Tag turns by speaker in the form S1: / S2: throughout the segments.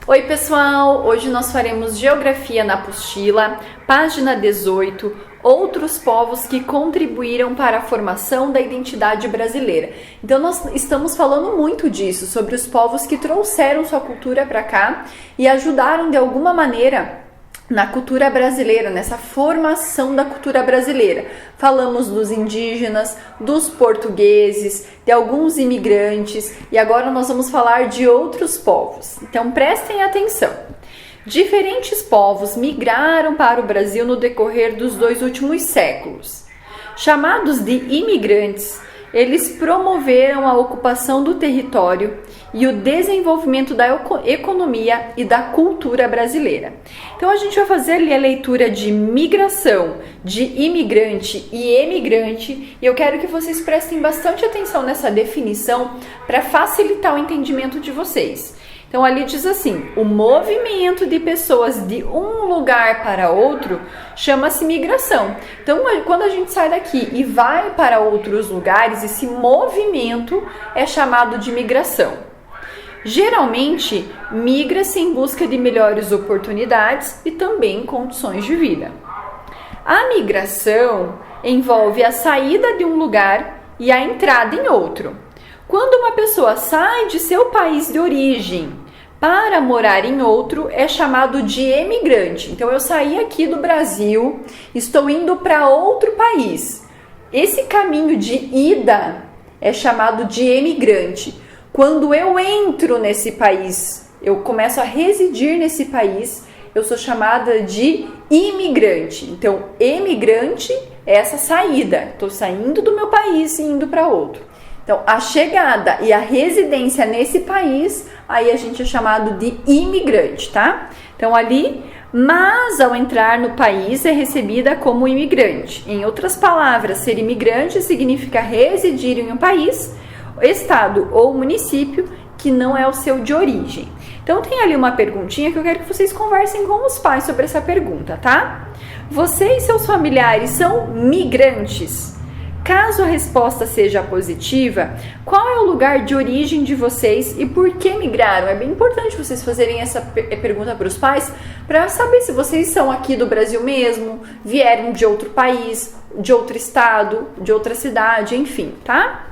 S1: Oi pessoal, hoje nós faremos Geografia na Apostila, página 18, outros povos que contribuíram para a formação da identidade brasileira. Então nós estamos falando muito disso, sobre os povos que trouxeram sua cultura para cá e ajudaram de alguma maneira na cultura brasileira, nessa formação da cultura brasileira. Falamos dos indígenas, dos portugueses, de alguns imigrantes e agora nós vamos falar de outros povos. Então prestem atenção. Diferentes povos migraram para o Brasil no decorrer dos 2 últimos séculos. Chamados de imigrantes, eles promoveram a ocupação do território e o desenvolvimento da economia e da cultura brasileira. Então a gente vai fazer ali a leitura de migração, de imigrante e emigrante, e eu quero que vocês prestem bastante atenção nessa definição para facilitar o entendimento de vocês. Então ali diz assim: o movimento de pessoas de um lugar para outro chama-se migração. Então quando a gente sai daqui e vai para outros lugares, esse movimento é chamado de migração. Geralmente, migra-se em busca de melhores oportunidades e também condições de vida. A migração envolve a saída de um lugar e a entrada em outro. Quando uma pessoa sai de seu país de origem para morar em outro, é chamado de emigrante. Então, eu saí aqui do Brasil, estou indo para outro país. Esse caminho de ida é chamado de emigrante. Quando eu entro nesse país, eu começo a residir nesse país, eu sou chamada de imigrante. Então, emigrante é essa saída. Estou saindo do meu país e indo para outro. Então, a chegada e a residência nesse país, aí a gente é chamado de imigrante, tá? Então, ali, mas ao entrar no país é recebida como imigrante. Em outras palavras, ser imigrante significa residir em um país, estado ou município que não é o seu de origem. Então tem ali uma perguntinha que eu quero que vocês conversem com os pais sobre essa pergunta, tá? Você e seus familiares são migrantes? Caso a resposta seja positiva, qual é o lugar de origem de vocês e por que migraram? É bem importante vocês fazerem essa pergunta para os pais para saber se vocês são aqui do Brasil mesmo, vieram de outro país, de outro estado, de outra cidade, enfim, tá?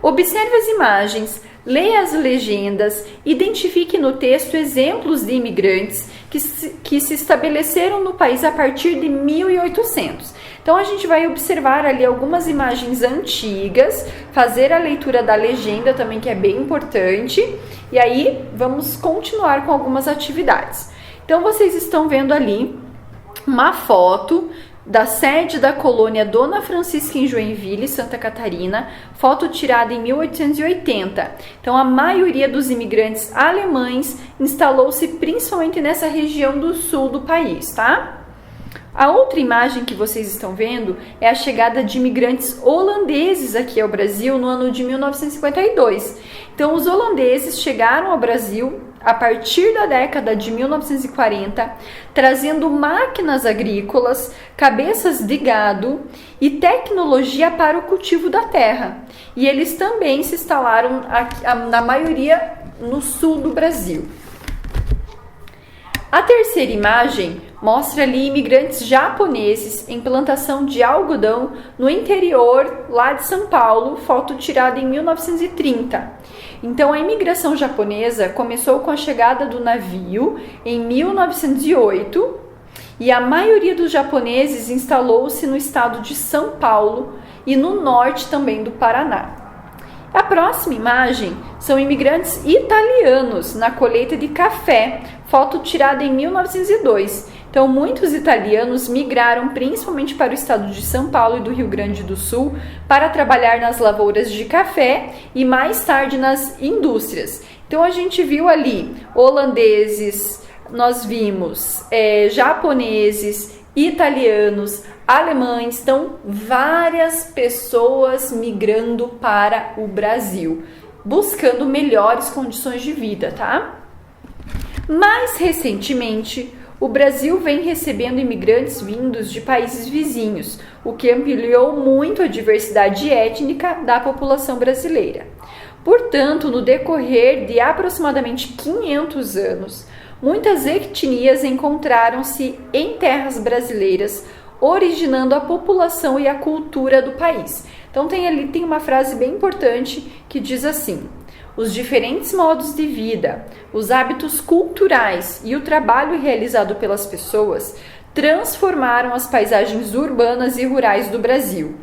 S1: Observe as imagens, leia as legendas, identifique no texto exemplos de imigrantes que se estabeleceram no país a partir de 1800. Então a gente vai observar ali algumas imagens antigas, fazer a leitura da legenda também, que é bem importante, e aí vamos continuar com algumas atividades. Então vocês estão vendo ali uma foto da sede da colônia Dona Francisca em Joinville, Santa Catarina, foto tirada em 1880. Então, a maioria dos imigrantes alemães instalou-se principalmente nessa região do sul do país, tá? A outra imagem que vocês estão vendo é a chegada de imigrantes holandeses aqui ao Brasil no ano de 1952. Então, os holandeses chegaram ao Brasil a partir da década de 1940, trazendo máquinas agrícolas, cabeças de gado e tecnologia para o cultivo da terra. E eles também se instalaram, na maioria, no sul do Brasil. A terceira imagem mostra ali imigrantes japoneses em plantação de algodão no interior lá de São Paulo, foto tirada em 1930. Então a imigração japonesa começou com a chegada do navio em 1908 e a maioria dos japoneses instalou-se no estado de São Paulo e no norte também do Paraná. A próxima imagem são imigrantes italianos na colheita de café, foto tirada em 1902. Então, muitos italianos migraram principalmente para o estado de São Paulo e do Rio Grande do Sul para trabalhar nas lavouras de café e mais tarde nas indústrias. Então, a gente viu ali holandeses, nós vimos japoneses, italianos, alemães, então várias pessoas migrando para o Brasil, buscando melhores condições de vida, tá? Mais recentemente, o Brasil vem recebendo imigrantes vindos de países vizinhos, o que ampliou muito a diversidade étnica da população brasileira. Portanto, no decorrer de aproximadamente 500 anos, muitas etnias encontraram-se em terras brasileiras, originando a população e a cultura do país. Então tem uma frase bem importante que diz assim: os diferentes modos de vida, os hábitos culturais e o trabalho realizado pelas pessoas transformaram as paisagens urbanas e rurais do Brasil.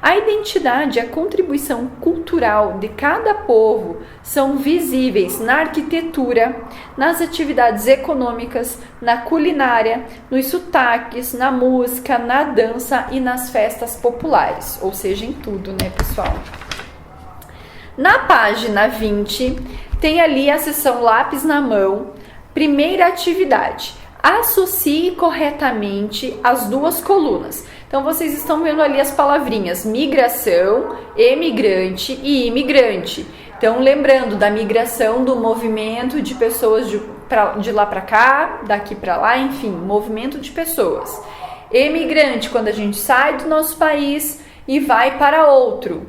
S1: A identidade e a contribuição cultural de cada povo são visíveis na arquitetura, nas atividades econômicas, na culinária, nos sotaques, na música, na dança e nas festas populares, ou seja, em tudo, né, pessoal? Na página 20, tem ali a seção lápis na mão, primeira atividade. Associe corretamente as duas colunas. Então, vocês estão vendo ali as palavrinhas migração, emigrante e imigrante. Então, lembrando da migração, do movimento de pessoas de lá para cá, daqui para lá, enfim, movimento de pessoas. Emigrante, quando a gente sai do nosso país e vai para outro,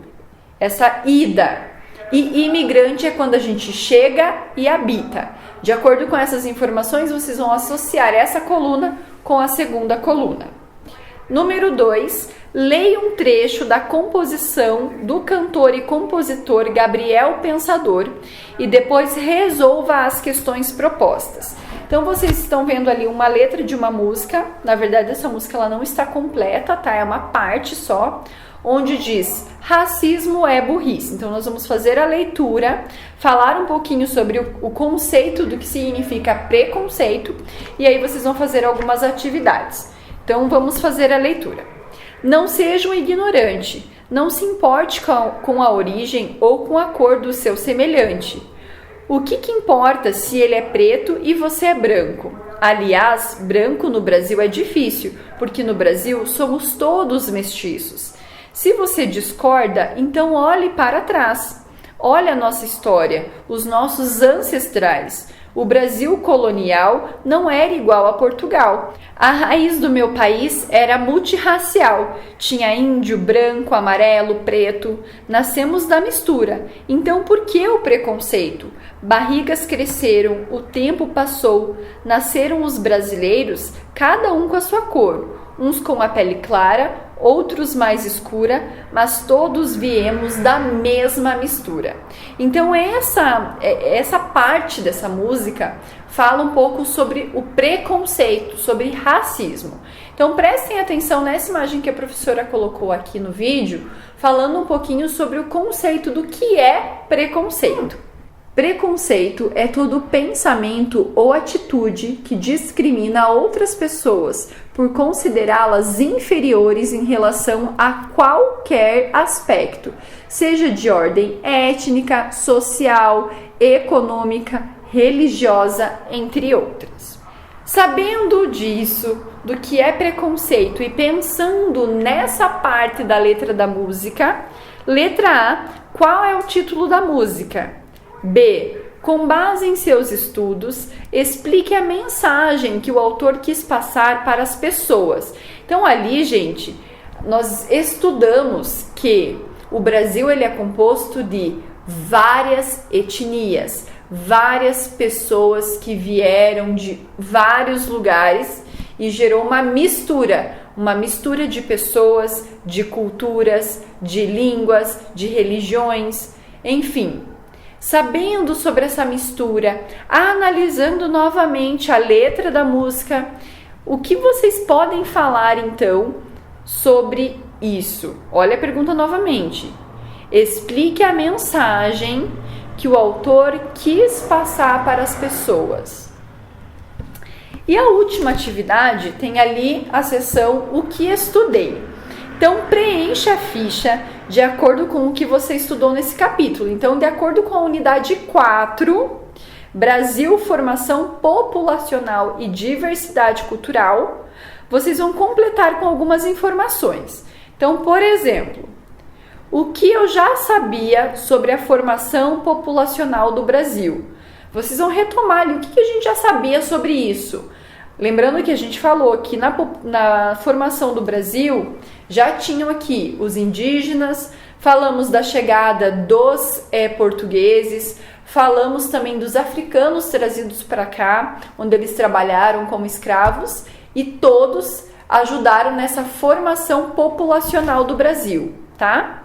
S1: essa ida. E imigrante é quando a gente chega e habita. De acordo com essas informações, vocês vão associar essa coluna com a segunda coluna. Número 2, leia um trecho da composição do cantor e compositor Gabriel Pensador e depois resolva as questões propostas. Então, vocês estão vendo ali uma letra de uma música. Na verdade, essa música ela não está completa, tá? É uma parte só, onde diz: racismo é burrice. Então, nós vamos fazer a leitura, falar um pouquinho sobre o conceito do que significa preconceito, e aí vocês vão fazer algumas atividades. Então, vamos fazer a leitura. Não seja um ignorante, não se importe com a origem ou com a cor do seu semelhante. O que importa se ele é preto e você é branco? Aliás, branco no Brasil é difícil, porque no Brasil somos todos mestiços. Se você discorda, então olhe para trás. Olhe a nossa história, os nossos ancestrais. O Brasil colonial não era igual a Portugal. A raiz do meu país era multirracial. Tinha índio, branco, amarelo, preto. Nascemos da mistura. Então por que o preconceito? Barrigas cresceram, o tempo passou. Nasceram os brasileiros, cada um com a sua cor. Uns com a pele clara, outros mais escura, mas todos viemos da mesma mistura. Então essa parte dessa música fala um pouco sobre o preconceito, sobre racismo. Então prestem atenção nessa imagem que a professora colocou aqui no vídeo, falando um pouquinho sobre o conceito do que é preconceito. Preconceito é todo pensamento ou atitude que discrimina outras pessoas por considerá-las inferiores em relação a qualquer aspecto, seja de ordem étnica, social, econômica, religiosa, entre outras. Sabendo disso, do que é preconceito e pensando nessa parte da letra da música, letra A, qual é o título da música? B. Com base em seus estudos, explique a mensagem que o autor quis passar para as pessoas. Então ali, gente, nós estudamos que o Brasil ele é composto de várias etnias, várias pessoas que vieram de vários lugares e gerou uma mistura de pessoas, de culturas, de línguas, de religiões, enfim. Sabendo sobre essa mistura, analisando novamente a letra da música, o que vocês podem falar então sobre isso? Olha a pergunta novamente. Explique a mensagem que o autor quis passar para as pessoas. E a última atividade tem ali a seção O que estudei. Então, preencha a ficha de acordo com o que você estudou nesse capítulo. Então, de acordo com a unidade 4, Brasil, Formação Populacional e Diversidade Cultural, vocês vão completar com algumas informações. Então, por exemplo, o que eu já sabia sobre a formação populacional do Brasil? Vocês vão retomar ali o que a gente já sabia sobre isso. Lembrando que a gente falou que na formação do Brasil já tinham aqui os indígenas, falamos da chegada dos portugueses, falamos também dos africanos trazidos para cá, onde eles trabalharam como escravos, e todos ajudaram nessa formação populacional do Brasil, tá?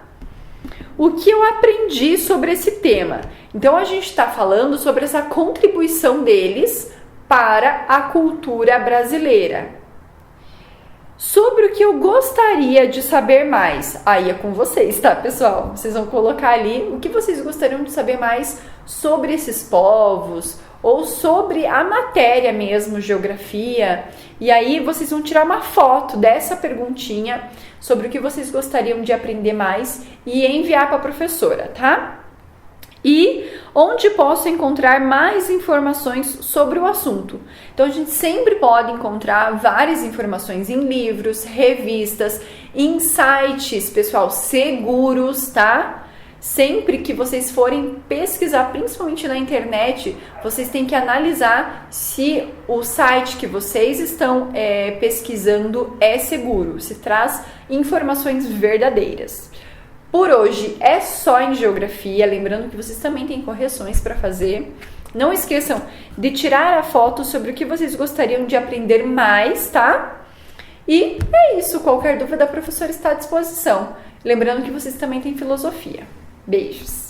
S1: O que eu aprendi sobre esse tema? Então, a gente está falando sobre essa contribuição deles para a cultura brasileira. Sobre o que eu gostaria de saber mais, aí é com vocês, tá, pessoal? Vocês vão colocar ali o que vocês gostariam de saber mais sobre esses povos, ou sobre a matéria mesmo, geografia, e aí vocês vão tirar uma foto dessa perguntinha sobre o que vocês gostariam de aprender mais e enviar para a professora, tá? E onde posso encontrar mais informações sobre o assunto? Então, a gente sempre pode encontrar várias informações em livros, revistas, em sites, pessoal, seguros, tá? Sempre que vocês forem pesquisar, principalmente na internet, vocês têm que analisar se o site que vocês estão pesquisando é seguro, se traz informações verdadeiras. Por hoje é só em geografia, lembrando que vocês também têm correções para fazer. Não esqueçam de tirar a foto sobre o que vocês gostariam de aprender mais, tá? E é isso, qualquer dúvida a professora está à disposição. Lembrando que vocês também têm filosofia. Beijos!